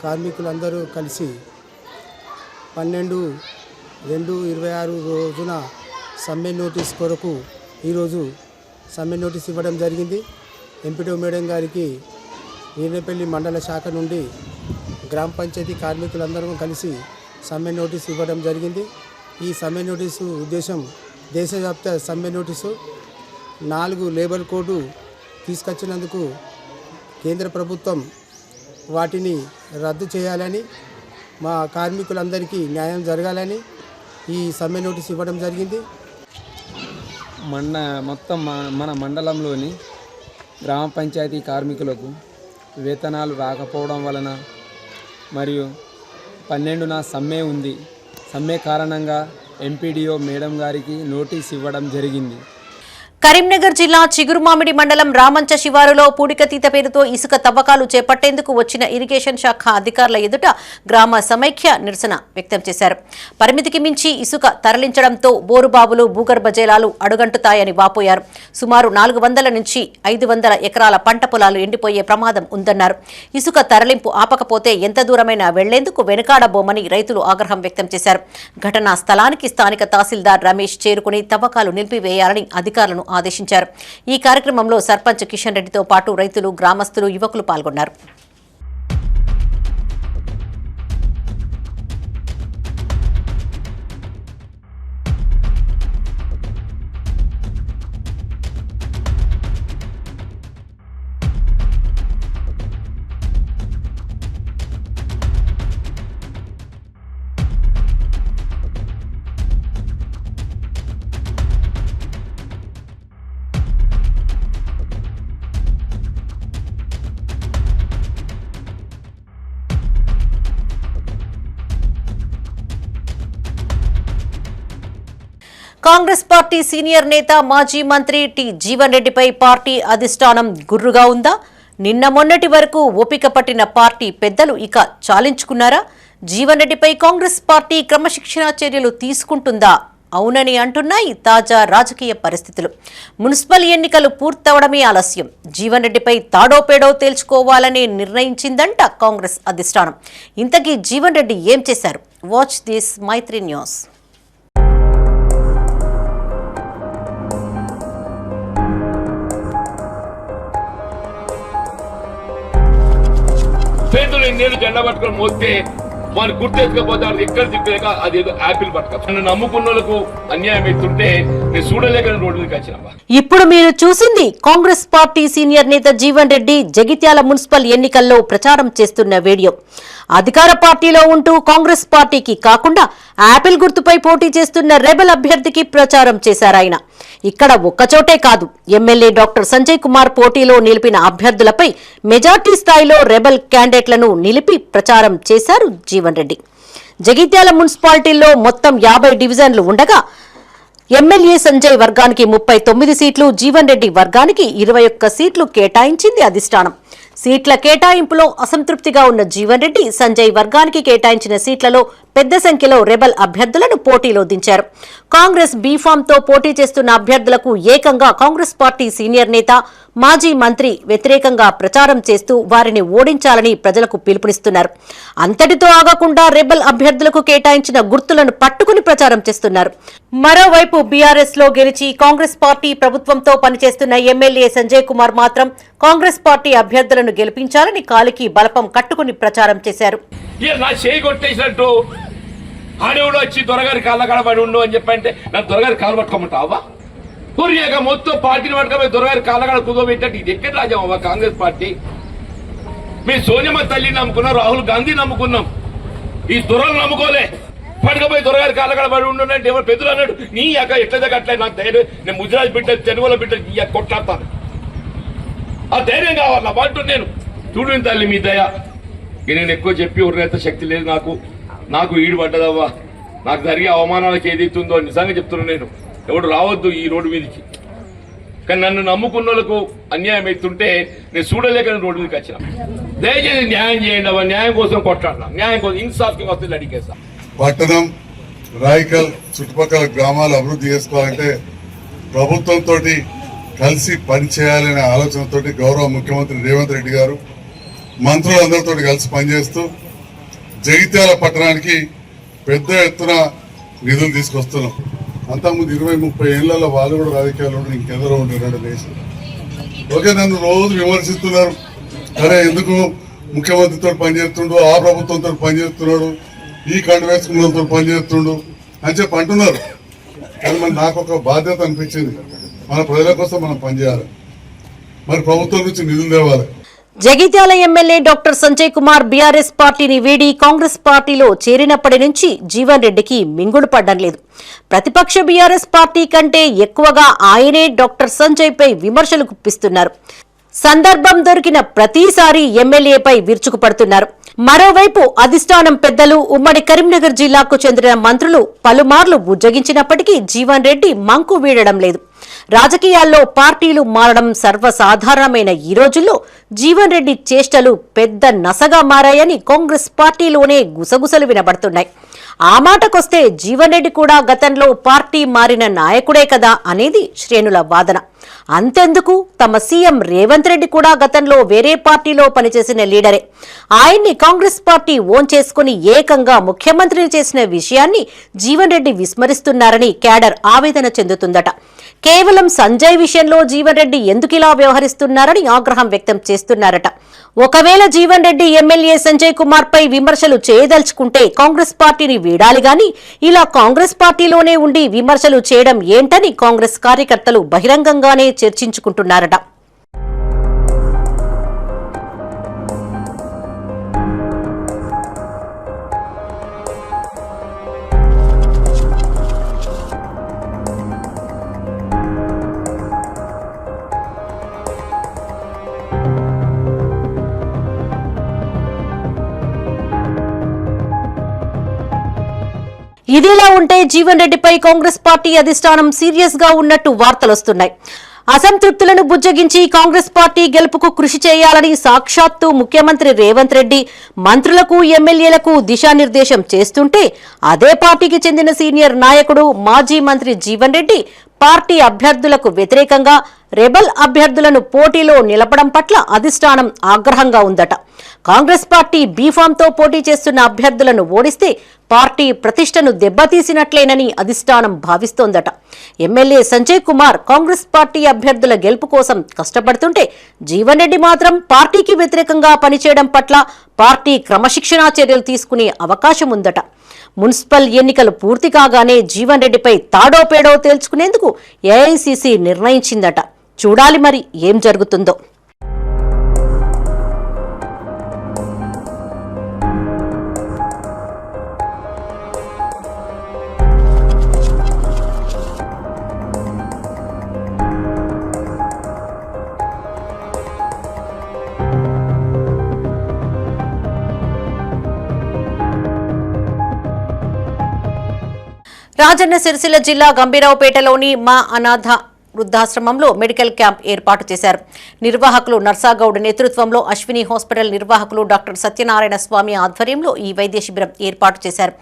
కార్మికులందరూ కలిసి 12/2/26 రోజున సమ్మె నోటీస్ కొరకు ఈరోజు సమ్మె నోటీస్ ఇవ్వడం జరిగింది. ఎంపీడీఓ మేడం గారికి వీర్నపల్లి మండల శాఖ నుండి గ్రామ పంచాయతీ కార్మికులందరూ కలిసి సమ్మె నోటీస్ ఇవ్వడం జరిగింది. ఈ సమ్మె నోటీసు ఉద్దేశం దేశవ్యాప్త సమ్మె నోటీసు 4 లేబర్ కోడ్ తీసుకొచ్చినందుకు కేంద్ర ప్రభుత్వం వాటిని రద్దు చేయాలని, మా కార్మికులందరికీ న్యాయం జరగాలని ఈ సమ్మె నోటీస్ ఇవ్వడం జరిగింది. మొత్తం మన మండలంలోని గ్రామ పంచాయతీ కార్మికులకు వేతనాలు రాకపోవడం వలన మరియు 12న సమ్మె ఉంది. సమ్మె కారణంగా ఎంపీడీఓ మేడం గారికి నోటీస్ ఇవ్వడం జరిగింది. కరీంనగర్ జిల్లా చిగురుమామిడి మండలం రామంచ శివారులో పూడికతీత పేరుతో ఇసుక తవ్వకాలు చేపట్టేందుకు వచ్చిన ఇరిగేషన్ శాఖ అధికారుల ఎదుట గ్రామ సమైక్య నిరసన వ్యక్తం చేశారు. పరిమితికి మించి ఇసుక తరలించడంతో బోరుబావులు, భూగర్భ జలాలు అడుగంటుతాయని వాపోయారు. సుమారు 400 నుంచి 500 ఎకరాల పంట పొలాలు ఎండిపోయే ప్రమాదం ఉందన్నారు. ఇసుక తరలింపు ఆపకపోతే ఎంత దూరమైనా వెళ్లేందుకు వెనుకాడబోమని రైతులు ఆగ్రహం వ్యక్తం చేశారు. ఘటనా స్థలానికి స్థానిక తహసీల్దార్ రమేష్ చేరుకుని తవ్వకాలు నిలిపివేయాలని అధికారులను ఆదేశించారు. ఈ కార్యక్రమంలో సర్పంచ్ కిషన్ రెడ్డితో పాటు రైతులు, గ్రామస్తులు, యువకులు పాల్గొన్నారు. కాంగ్రెస్ పార్టీ సీనియర్ నేత మాజీ మంత్రి టి జీవన్ రెడ్డిపై పార్టీ అధిష్టానం గుర్రుగా ఉందా? నిన్న మొన్నటి వరకు ఓపిక పట్టిన పార్టీ పెద్దలు ఇక చాలించుకున్నారా? జీవన్ రెడ్డిపై కాంగ్రెస్ పార్టీ క్రమశిక్షణా చర్యలు తీసుకుంటుందా? అవునని అంటున్నాయి తాజా రాజకీయ పరిస్థితులు. మున్సిపల్ ఎన్నికలు పూర్తవడమే ఆలస్యం. జీవన్ రెడ్డిపై తాడోపేడో తేల్చుకోవాలని నిర్ణయించిందంట కాంగ్రెస్ అధిష్టానం. ఇంతకీ జీవన్ రెడ్డి ఏం చేశారు? Watch this Maithri news. చేతులు నేను జెండా పట్టుకొని మోస్తే వాడిని గుర్తెత్తుకపోతాడు. ఎక్కడ తిప్పలేక అదేదో యాపిల్ పట్టుక నన్ను నమ్ముకున్న వాళ్ళకు అన్యాయం అవుతుంటే నేను చూడలేక రోడ్డు మీదకి వచ్చినా. ఇప్పుడు మీరు చూసింది కాంగ్రెస్ పార్టీ సీనియర్ నేత జీవన్ రెడ్డి జగిత్యాల మున్సిపల్ ఎన్నికల్లో ప్రచారం చేస్తున్న వీడియో. అధికార పార్టీలో ఉంటూ కాంగ్రెస్ పార్టీకి కాకుండా యాపిల్ గుర్తుపై పోటీ చేస్తున్న రెబెల్ అభ్యర్థికి ప్రచారం చేశారాయన. ఇక్కడ ఒక్కచోటే కాదు, ఎమ్మెల్యే డాక్టర్ సంజయ్ కుమార్ పోటీలో నిలిపిన అభ్యర్థులపై మెజార్టీ స్థాయిలో రెబెల్ క్యాండిడేట్లను నిలిపి ప్రచారం చేశారు జీవన్ రెడ్డి. జగిత్యాల మున్సిపాలిటీల్లో మొత్తం 50 డివిజన్లు ఉండగా ఎమ్మెల్యే సంజయ్ వర్గానికి 39 సీట్లు, జీవన్ రెడ్డి వర్గానికి 21 సీట్లు కేటాయించింది అధిష్టానం. సీట్ల కేటాయింపులో అసంతృప్తిగా ఉన్న జీవన్ రెడ్డి సంజయ్ వర్గానికి కేటాయించిన సీట్లలో పెద్ద సంఖ్యలో రెబెల్ అభ్యర్థులను పోటీలో దించారు. కాంగ్రెస్ బీఫామ్తో పోటీ చేస్తున్న అభ్యర్థులకు ఏకంగా కాంగ్రెస్ పార్టీ సీనియర్ నేత మాజీ మంత్రి వ్యతిరేకంగా ప్రచారం చేస్తూ వారిని ఓడించాలని ప్రజలకు పిలుపునిస్తున్నారు. అంతటితో ఆగకుండా రెబెల్ అభ్యర్థులకు కేటాయించిన గుర్తులను పట్టుకుని ప్రచారం చేస్తున్నారు. మరోవైపు బీఆర్ఎస్ లో గెలిచి కాంగ్రెస్ పార్టీ ప్రభుత్వంతో పనిచేస్తున్న ఎమ్మెల్యే సంజయ్ కుమార్ మాత్రం కాంగ్రెస్ పార్టీ అభ్యర్థులను గెలిపించాలని కాలికి బలపం కట్టుకుని ప్రచారం చేశారు. ఆడేవుడు వచ్చి దొరగారి కాళ్ళ కడబడి ఉండు అని చెప్పంటే నాకు దొరగారి కాలు పట్టుకోమంటావా? కొరియాక మొత్తం పార్టీని పట్టుకపోయి దొరగారి కాళ్ళగాడ కుదోబెట్టండి. ఇది ఎక్కడ రాజ్యం అవ్వ కాంగ్రెస్ పార్టీ? మేము సోనియమ్మ తల్లిని నమ్ముకున్నాం, రాహుల్ గాంధీ నమ్ముకున్నాం, ఈ దొరలు నమ్ముకోలే. పట్టుకపోయి దొరగారి కాళ్ళగాడ పడి ఉండంటే ఎవరు పెద్దలు అన్నాడు. నీ అక్క ఎట్లా దగ్గట్లే నాకు ధైర్యం, నేను ముద్రాజ్ బిడ్డ తెలుగులో బిడ్డ కొట్లాడతాను. ఆ ధైర్యం కావాలి అంటూ నేను చూడు తల్లి మీ దయ. నేను ఎక్కువ చెప్పి ఎవరినైతే శక్తి లేదు నాకు ఈడు పడ్డదవ్వా. నాకు జరిగే అవమానాలకు ఏదైతుందో నిజంగా చెప్తున్నాను. నేను ఎవడు రావద్దు ఈ రోడ్డు మీదకి. కానీ నన్ను నమ్ముకున్న వాళ్ళకు అన్యాయం అవుతుంటే నేను చూడలేక రోడ్డు మీదకి వచ్చిన. దయచేసి న్యాయం చేయండి అవ్వ. న్యాయం కోసం కొట్లాడలా, న్యాయం కోసం ఇన్సాఫ్కి వస్తే అడిగేస్తా. పట్టణం రాయకల్ చుట్టుపక్కల గ్రామాలు అభివృద్ధి చేసుకోవాలంటే ప్రభుత్వంతో కలిసి పనిచేయాలనే ఆలోచనతో గౌరవ ముఖ్యమంత్రి రేవంత్ రెడ్డి గారు మంత్రులందరితో కలిసి పనిచేస్తూ జగిత్యాల పట్టణానికి పెద్ద ఎత్తున నిధులు తీసుకొస్తున్నాం. అంతకుముందు 20-30 ఏళ్లలో వాళ్ళు కూడా రాజకీయాల్లో ఇంకెందరో ఉంటున్నాడు దేశం. ఓకే, నన్ను రోజు విమర్శిస్తున్నారు. అరే ఎందుకు ముఖ్యమంత్రితో పనిచేస్తుండు, ఆ ప్రభుత్వంతో పనిచేస్తున్నాడు, ఈ కండు వేసుకున్నతో పనిచేస్తుండు అని చెప్పి అంటున్నారు. కానీ మరి నాకు ఒక బాధ్యత అనిపించింది, మన ప్రజల కోసం మనం పనిచేయాలి, మరి ప్రభుత్వం నుంచి నిధులు తేవాలి. Jagtial MLA doctor Sanjay Kumar BRS పార్టీని వీడి కాంగ్రెస్ పార్టీలో చేరినప్పటి నుంచి జీవన్ రెడ్డికి మింగుడు పడ్డం లేదు. ప్రతిపక్ష బీఆర్ఎస్ పార్టీ కంటే ఎక్కువగా ఆయనే డాక్టర్ సంజయ్ పై విమర్శలు గుప్పిస్తున్నారు. సందర్భం దొరికిన ప్రతిసారి ఎమ్మెల్యేపై విరుచుకుపడుతున్నారు. మరోవైపు అధిష్టానం పెద్దలు ఉమ్మడి కరీంనగర్ జిల్లాకు చెందిన మంత్రులు పలుమార్లు బుజ్జగించినప్పటికీ జీవన్ రెడ్డి మంకు వీడడం లేదు. రాజకీయాల్లో పార్టీలు మారడం సర్వసాధారణమైన ఈ రోజుల్లో జీవన్ రెడ్డి చేష్టలు పెద్ద నసగా మారాయని కాంగ్రెస్ పార్టీలోనే గుసగుసలు వినబడుతున్నాయి. ఆ మాటకొస్తే జీవన్ రెడ్డి కూడా గతంలో పార్టీ మారిన నాయకుడే కదా అనేది శ్రేణుల వాదన. అంతెందుకు, తమ సీఎం రేవంత్ రెడ్డి కూడా గతంలో వేరే పార్టీలో పనిచేసిన లీడరే. ఆయన్ని కాంగ్రెస్ పార్టీ ఓన్ చేసుకుని ఏకంగా ముఖ్యమంత్రిని చేసిన విషయాన్ని జీవన్ రెడ్డి విస్మరిస్తున్నారని క్యాడర్ ఆవేదన చెందుతుందట. కేవలం సంజయ్ విషయంలో జీవన్ రెడ్డి ఎందుకిలా వ్యవహరిస్తున్నారని ఆగ్రహం వ్యక్తం చేస్తున్నారట. ఒకవేళ జీవన్ రెడ్డి ఎమ్మెల్యే సంజయ్ కుమార్ పై విమర్శలు చేయదలుచుకుంటే కాంగ్రెస్ పార్టీని వీడాలి గాని ఇలా కాంగ్రెస్ పార్టీలోనే ఉండి విమర్శలు చేయడం ఏంటని కాంగ్రెస్ కార్యకర్తలు బహిరంగంగానే చర్చించుకుంటున్నారట. ఇదిలా ఉంటే జీవన్ రెడ్డిపై కాంగ్రెస్ పార్టీ అధిష్టానం సీరియస్ గా ఉన్నట్టు వార్తలొస్తున్నాయి. అసంతృప్తులను బుజ్జగించి కాంగ్రెస్ పార్టీ గెలుపుకు కృషి చేయాలని సాక్షాత్తు ముఖ్యమంత్రి రేవంత్ రెడ్డి మంత్రులకు ఎమ్మెల్యేలకు దిశానిర్దేశం చేస్తుంటే అదే పార్టీకి చెందిన సీనియర్ నాయకుడు మాజీ మంత్రి జీవన్ రెడ్డి పార్టీ అభ్యర్థులకు వ్యతిరేకంగా రెబల్ అభ్యర్థులను పోటీలో నిలపడం పట్ల అధిష్టానం ఆగ్రహంగా ఉందట. కాంగ్రెస్ పార్టీ బీఫామ్తో పోటీ చేస్తున్న అభ్యర్థులను ఓడిస్తే పార్టీ ప్రతిష్టను దెబ్బతీసినట్లేనని అధిష్టానం భావిస్తోందట. ఎమ్మెల్యే సంజయ్ కుమార్ కాంగ్రెస్ పార్టీ అభ్యర్థుల గెలుపు కోసం కష్టపడుతుంటే జీవన్ రెడ్డి మాత్రం పార్టీకి వ్యతిరేకంగా పనిచేయడం పట్ల పార్టీ క్రమశిక్షణా చర్యలు తీసుకునే అవకాశం ఉందట. మున్సిపల్ ఎన్నికలు పూర్తి కాగానే జీవన్ రెడ్డిపై తాడో పేడో తేల్చుకునేందుకు ఏఐసీసీ నిర్ణయించిందట. చూడాలి మరి ఏం జరుగుతుందో. రాజన్న సిరిసిల్ల జిల్లా గంభీరావుపేటలోని మా అనాథ వృద్ధాశ్రమంలో మెడికల్ క్యాంప్ ఏర్పాటు చేశారు. నిర్వాహకులు నర్సాగౌడ్ నేతృత్వంలో అశ్విని హాస్పిటల్ నిర్వాహకులు డాక్టర్ సత్యనారాయణ స్వామి ఆధ్వర్యంలో ఈ వైద్య శిబిరం ఏర్పాటు చేశారు.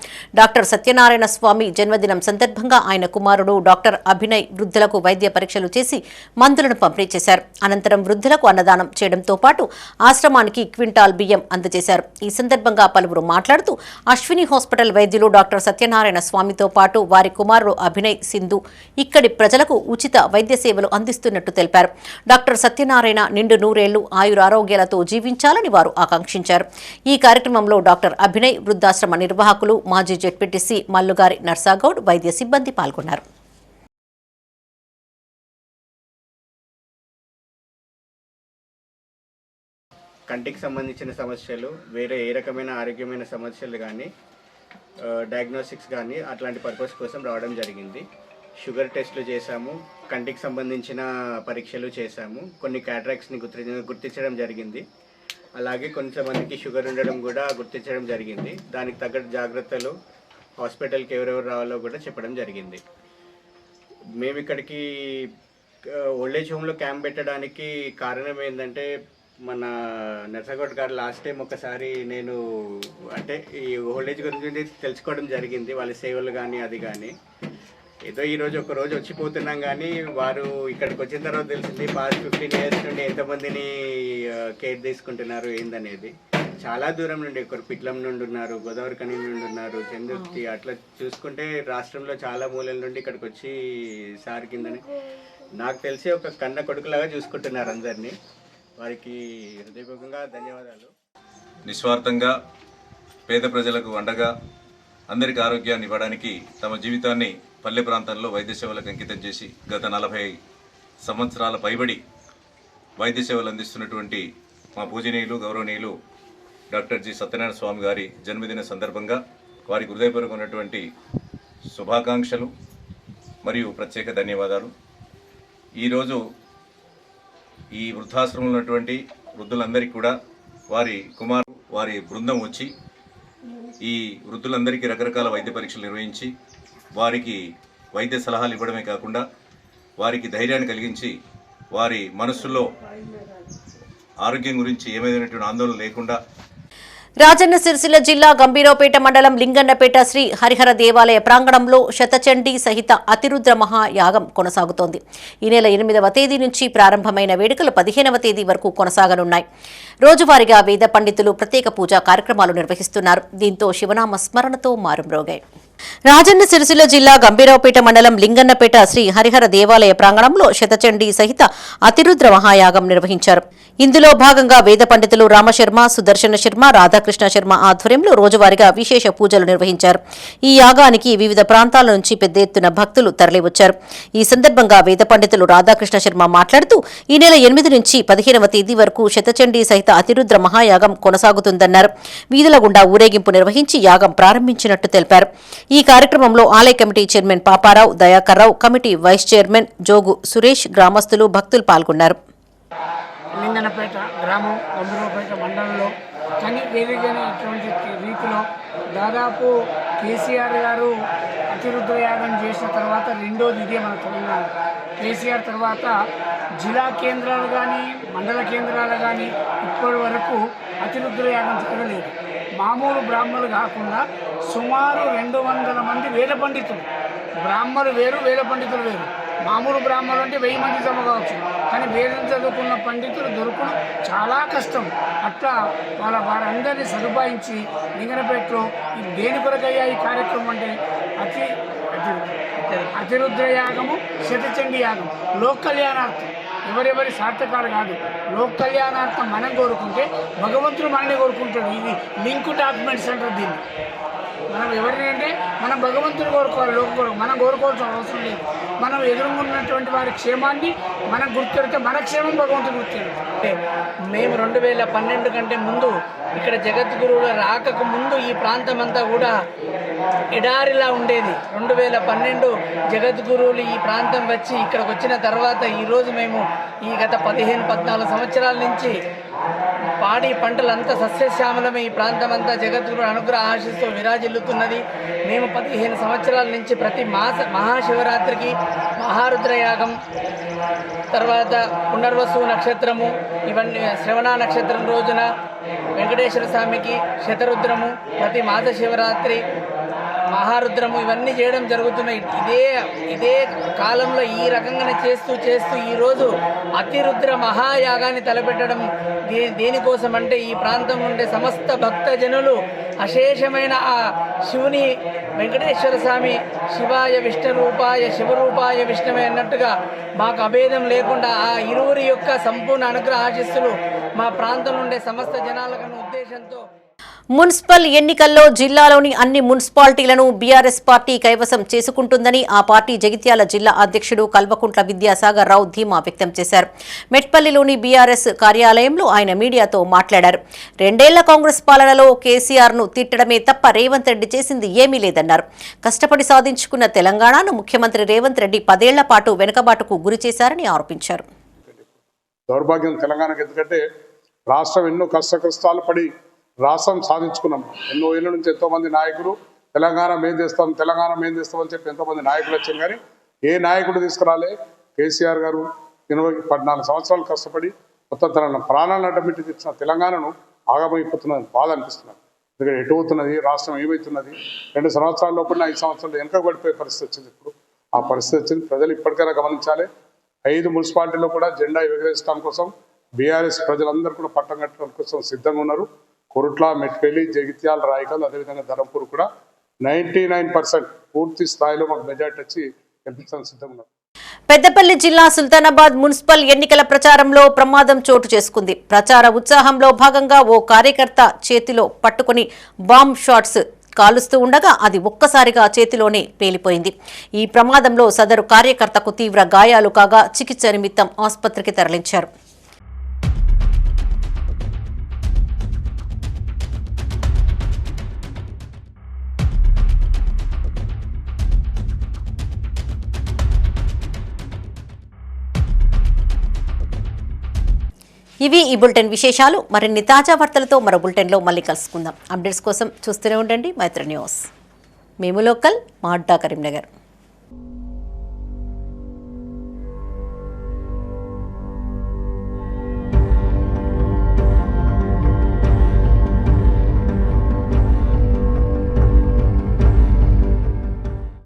డాక్టర్ సత్యనారాయణ స్వామి జన్మదినం సందర్భంగా ఆయన కుమారుడు డాక్టర్ అభినయ్ వృద్ధులకు వైద్య పరీక్షలు చేసి మందులను పంపిణీ చేశారు. అనంతరం వృద్ధులకు అన్నదానం చేయడంతో పాటు ఆశ్రమానికి క్వింటాల్ బియ్యం అందజేశారు. ఈ సందర్భంగా పలువురు మాట్లాడుతూ అశ్విని హాస్పిటల్ వైద్యులు డాక్టర్ సత్యనారాయణ స్వామితో పాటు వారి కుమారుడు అభినయ్ సింధు ఇక్కడి ప్రజలకు ఉచిత వైద్య సేవలు అందిస్తున్నట్టు తెలిపారు. డాక్టర్ సత్యనారాయణ నిండు నూరేళ్లు ఆయురారోగ్యాలతో జీవించాలని వారు ఆకాంక్షించారు. ఈ కార్యక్రమంలో డాక్టర్ అభినయ్ వృద్ధాశ్రమ నిర్వాహకులు మాజీ జెడ్పీటీసీ మల్లుగారి నర్సాగౌడ్ వైద్య సిబ్బంది పాల్గొన్నారు. కంటికి సంబంధించిన సమస్యలు, వేరే ఏ రకమైన ఆరోగ్యమైన సమస్యలు కానీ, డయాగ్నోస్టిక్స్ కానీ అట్లాంటి పర్పస్ కోసం రావడం జరిగింది. షుగర్ టెస్ట్లు చేశాము, కంటికి సంబంధించిన పరీక్షలు చేశాము, కొన్ని క్యాటరాక్ట్స్ని గుర్తించడం జరిగింది. అలాగే కొంతమందికి షుగర్ ఉండడం కూడా గుర్తించడం జరిగింది. దానికి తగ్గ జాగ్రత్తలు హాస్పిటల్కి ఎవరెవరు రావాలో కూడా చెప్పడం జరిగింది. మేము ఇక్కడికి ఓల్డేజ్ హోమ్లో క్యాంప్ పెట్టడానికి కారణం ఏంటంటే, మన నర్సగౌడ్ గారు లాస్ట్ టైం ఒకసారి నేను అంటే ఈ ఓల్డేజ్ గురించి తెలుసుకోవడం జరిగింది, వాళ్ళ సేవలు కానీ అది కానీ. ఏదో ఈరోజు ఒక రోజు వచ్చిపోతున్నాం కానీ వారు ఇక్కడికి వచ్చిన తర్వాత తెలిసింది పాస్ట్ 15 years నుండి ఎంతమందిని కేర్ తీసుకుంటున్నారు ఏందనేది. చాలా దూరం నుండి, ఒకరు పిట్లం నుండి ఉన్నారు, గోదావరి కని నుండి ఉన్నారు, చంద్రుతి, అట్లా చూసుకుంటే రాష్ట్రంలో చాలా మూలల నుండి ఇక్కడికి వచ్చి సార్ కిందని నాకు తెలిసి ఒక కన్న కొడుకులాగా చూసుకుంటున్నారు అందరినీ. వారికి హృదయపూర్వకంగా ధన్యవాదాలు. నిస్వార్థంగా పేద ప్రజలకు అండగా అందరికి ఆరోగ్యాన్ని ఇవ్వడానికి తమ జీవితాన్ని పల్లె ప్రాంతంలో వైద్య సేవలకు అంకితం చేసి గత 40 సంవత్సరాల పైబడి వైద్య సేవలు అందిస్తున్నటువంటి మా పూజనీయులు గౌరవనీయులు డాక్టర్ జి సత్యనారాయణ స్వామి గారి జన్మదిన సందర్భంగా వారికి హృదయపూర్వకమైనటువంటి శుభాకాంక్షలు మరియు ప్రత్యేక ధన్యవాదాలు. ఈరోజు ఈ వృద్ధాశ్రమంలో ఉన్నటువంటి వృద్ధులందరికీ కూడా వారి బృందం వచ్చి ఈ వృద్ధులందరికీ రకరకాల వైద్య పరీక్షలు నిర్వహించి వారికి వైద్య సలహాలు ఇవ్వడమే కాకుండా వారికి ధైర్యాన్ని కలిగించి వారి మనస్సులో ఆరోగ్యం గురించి ఏమైనటువంటి ఆందోళన లేకుండా. రాజన్న సిరిసిల్ల జిల్లా గంభీరావుపేట మండలం లింగన్నపేట శ్రీ హరిహర దేవాలయ ప్రాంగణంలో శతచండీ సహిత అతిరుద్ర మహాయాగం కొనసాగుతోంది. ఈ నెల 8వ తేదీ నుంచి ప్రారంభమైన వేడుకలు 15వ తేదీ వరకు కొనసాగనున్నాయి. రోజువారీగా వేద పండితులు ప్రత్యేక పూజా కార్యక్రమాలు నిర్వహిస్తున్నారు. దీంతో శివనామ స్మరణతో మారుమ్రోగాయి. రాజన్న సిరిసిల్ల జిల్లా గంభీరావుపేట మండలం లింగన్నపేట శ్రీ హరిహర దేవాలయ ప్రాంగణంలో శతచండీ సహిత అతిరుద్ర మహాయాగం నిర్వహించారు. ఇందులో భాగంగా వేద పండితులు రామశర్మ, సుదర్శన శర్మ, రాధాకృష్ణ శర్మ ఆధ్వర్యంలో రోజువారీగా విశేష పూజలు నిర్వహించారు. ఈ యాగానికి వివిధ ప్రాంతాల నుంచి పెద్ద ఎత్తున భక్తులు తరలివచ్చారు. ఈ సందర్భంగా వేద పండితులు రాధాకృష్ణ శర్మ మాట్లాడుతూ ఈ నెల 8 నుంచి 15వ తేదీ వరకు శతచండీ సహిత అతిరుద్ర మహాయాగం కొనసాగుతుందన్నారు. వీధుల గుండా ఊరేగింపు నిర్వహించి యాగం ప్రారంభించినట్టు తెలిపారు. ఈ కార్యక్రమంలో ఆలయ committee chairman Paparao, Dayakarrao, committee vice chairman Jogu Suresh, గ్రామస్తులు, భక్తులు పాల్గొన్నారు. లింగన్నపేట గ్రామం గంభీరావుపేట మండలంలో కానీ వేరేగానేటువంటి రీతిలో దాదాపు కేసీఆర్ గారు అతిరుద్రయాగం చేసిన తర్వాత రెండోది ఇదే మన తెలంగాణ. కేసీఆర్ తర్వాత జిల్లా కేంద్రాలు కానీ మండల కేంద్రాలు కానీ ఇప్పటి వరకు అతిరుద్రయాగం జరగలేదు. మామూలు బ్రాహ్మణులు కాకుండా సుమారు 200 మంది వేద పండితులు, బ్రాహ్మణులు వేరు వేద పండితులు వేరు. మామూలు బ్రాహ్మణులు అంటే 1000 మంది జమ కావచ్చు, కానీ వేదం చదువుకున్న పండితులు దొరకడం చాలా కష్టం. అట్లా వారందరినీ సదుపాయించి లింగనపేటలో దేని కొరకయ్యా ఈ కార్యక్రమం అంటే అతిరుద్రయాగము, శతచండీ యాగం, లోక్ కళ్యాణార్థం. ఎవరెవరి సార్థకాలు కాదు, లోక్ కళ్యాణార్థం మనం కోరుకుంటే భగవంతుడు మనల్ని కోరుకుంటాడు. ఇది లింక్ డాక్యుమెంట్స్ అంటారు దీన్ని. మనం ఎవరిని అంటే మనం భగవంతుని కోరుకోవాలి, మనం కోరుకోవాల్సిన అవసరం లేదు. మనం ఎదురుకున్నటువంటి వారి క్షేమాన్ని మనం గుర్తెడితే మన క్షేమం భగవంతుడు గుర్తెడితే. మేము 2012 కంటే ముందు ఇక్కడ జగద్గురువుల రాకకు ముందు ఈ ప్రాంతం అంతా కూడా ఎడారిలా ఉండేది. 2012 జగద్గురువులు ఈ ప్రాంతం వచ్చి ఇక్కడికి వచ్చిన తర్వాత ఈరోజు మేము ఈ గత 15-14 సంవత్సరాల నుంచి పాడి పంటలంతా సస్యశ్యామలమే. ఈ ప్రాంతం అంతా జగద్గురు అనుగ్రహ ఆశీస్సుతో విరాజిల్లుతున్నది. మేము 15 సంవత్సరాల నుంచి ప్రతి మహాశివరాత్రికి మహారుద్రయాగం, తర్వాత పునర్వసు నక్షత్రము, ఇవన్నీ శ్రవణ నక్షత్రం రోజున వెంకటేశ్వర స్వామికి శతరుద్రము, ప్రతి మాస శివరాత్రి మహారుద్రము ఇవన్నీ చేయడం జరుగుతున్నాయి. ఇదే కాలంలో ఈ రకంగానే చేస్తూ ఈరోజు అతిరుద్ర మహాయాగాన్ని తలపెట్టడం దేనికోసం అంటే ఈ ప్రాంతం ఉండే సమస్త భక్తజనులు అశేషమైన ఆ శివుని వెంకటేశ్వర స్వామి శివాయ విష్ణురూపాయ శివరూపాయ విష్ణువే అన్నట్టుగా మాకు అభేదం లేకుండా ఆ ఇరువురి యొక్క సంపూర్ణ అనుగ్రహ ఆశీస్సులు మా ప్రాంతం ఉండే సమస్త జనాలకన్న ఉద్దేశంతో మున్సిపల్ ఎన్నికల్లో జిల్లాలోని అన్ని మున్సిపాలిటీలను బీఆర్ఎస్ పార్టీ కైవసం చేసుకుంటుందని ఆ పార్టీ జగిత్యాల జిల్లా అధ్యక్షుడు కల్వకుంట్ల విద్యాసాగర్ రావు ధీమా వ్యక్తం చేశారు. మెట్పల్లిలోని బీఆర్ఎస్ కార్యాలయంలో ఆయన మీడియాతో మాట్లాడారు. 2 ఏళ్ల కాంగ్రెస్ పాలనలో కేసీఆర్ ను తిట్టడమే తప్ప రేవంత్ రెడ్డి చేసింది ఏమీ లేదన్నారు. కష్టపడి సాధించుకున్న తెలంగాణను ముఖ్యమంత్రి రేవంత్ రెడ్డి 10 ఏళ్ల పాటు వెనుకబాటుకు గురి చేశారని ఆరోపించారు. దౌర్భాగ్యం తెలంగాణకు, ఎందుకంటే రాష్ట్రం ఎన్నో కష్టాలు పడి రాష్ట్రం సాధించుకున్నాం. ఎన్నో ఏళ్ళ నుంచి ఎంతోమంది నాయకులు తెలంగాణ మేం చేస్తామని చెప్పి ఎంతోమంది నాయకులు వచ్చారు, కానీ ఏ నాయకుడు తీసుకురాలే. కేసీఆర్ గారు 14 సంవత్సరాలు కష్టపడి మొత్తం తన ప్రాణాలను అడ్డమిట్టి తెచ్చిన తెలంగాణను ఆగమైపోతున్నది బాధ అనిపిస్తున్నది. ఎందుకంటే ఎటు అవుతున్నది, రాష్ట్రం ఏమవుతున్నది. 2 సంవత్సరాల లోపల 5 సంవత్సరాలు వెనకబడిపోయే పరిస్థితి వచ్చింది. ఇప్పుడు ఆ పరిస్థితి వచ్చింది. ప్రజలు ఇప్పటికైనా గమనించాలి. 5 మున్సిపాలిటీలో కూడా జెండా ఎగరేయడం కోసం బీఆర్ఎస్ ప్రజలందరూ కూడా పట్టం కట్టడం కోసం సిద్ధంగా ఉన్నారు. కొరుట్ల, మెట్పల్లి, జగిత్యాల, రాయకల్, అదేవిధంగా ధరంపూర్ కూడా 99% పూర్తి స్థాయిలో మాకు మెజార్టీ వచ్చి గెలిపించడానికి సిద్ధంగా ఉన్నారు. పెద్దపల్లి జిల్లా సుల్తానాబాద్ మున్సిపల్ ఎన్నికల ప్రచారంలో ప్రమాదం చోటు చేసుకుంది. ప్రచార ఉత్సాహంలో భాగంగా ఓ కార్యకర్త చేతిలో పట్టుకుని బాంబ్ షాట్స్ కాలుస్తూ ఉండగా అది ఒక్కసారిగా చేతిలోనే పేలిపోయింది. ఈ ప్రమాదంలో సదరు కార్యకర్తకు తీవ్ర గాయాలు కాగా చికిత్స నిమిత్తం ఆసుపత్రికి తరలించారు. ఇవి ఈ బులెటిన్ విశేషాలు. మరిన్ని తాజా వార్తలతో మరో బులెటిన్లో మళ్ళీ కలుసుకుందాం. అప్డేట్స్ కోసం చూస్తూనే ఉండండి మైత్రి న్యూస్. మేము లోకల్, మా అడ్డా కరీంనగర్.